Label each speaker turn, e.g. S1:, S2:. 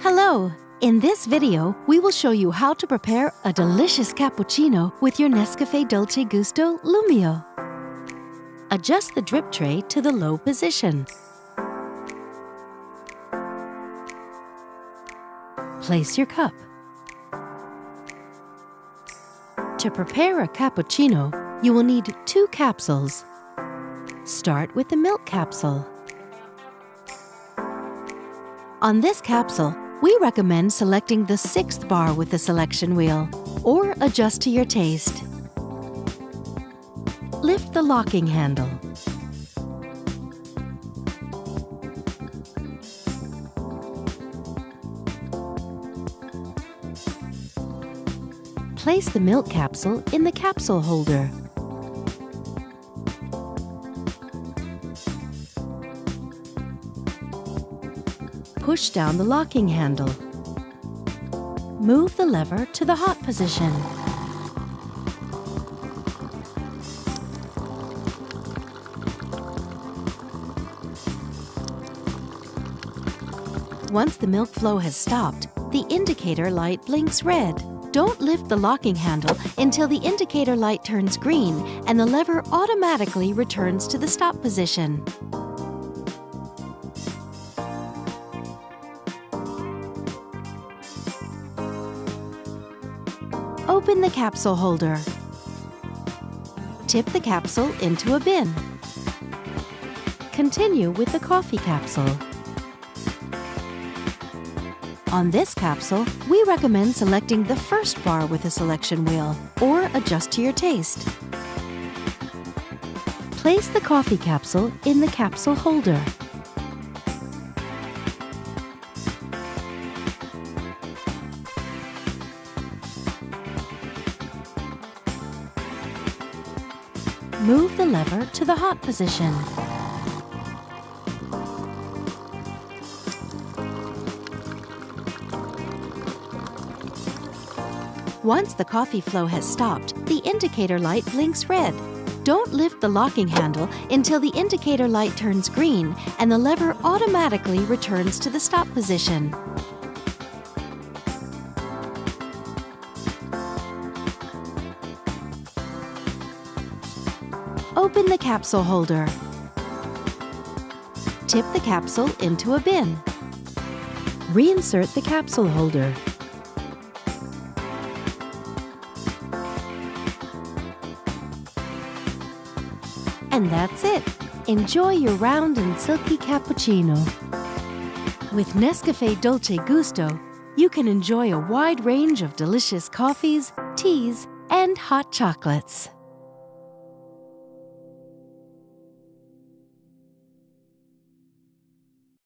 S1: Hello! In this video, we will show you how to prepare a delicious cappuccino with your Nescafé Dolce Gusto Lumio. Adjust the drip tray to the low position. Place your cup. To prepare a cappuccino, you will need 2 capsules. Start with the milk capsule. On this capsule, we recommend selecting the 6th bar with the selection wheel, or adjust to your taste. Lift the locking handle. Place the milk capsule in the capsule holder. Push down the locking handle. Move the lever to the hot position. Once the milk flow has stopped, the indicator light blinks red. Don't lift the locking handle until the indicator light turns green and the lever automatically returns to the stop position. Open the capsule holder. Tip the capsule into a bin. Continue with the coffee capsule. On this capsule, we recommend selecting the 1st bar with the selection wheel, or adjust to your taste. Place the coffee capsule in the capsule holder. Move the lever to the hot position. Once the coffee flow has stopped, the indicator light blinks red. Don't lift the locking handle until the indicator light turns green and the lever automatically returns to the stop position. Open the capsule holder. Tip the capsule into a bin. Reinsert the capsule holder. And that's it! Enjoy your round and silky cappuccino. With Nescafé Dolce Gusto, you can enjoy a wide range of delicious coffees, teas, and hot chocolates.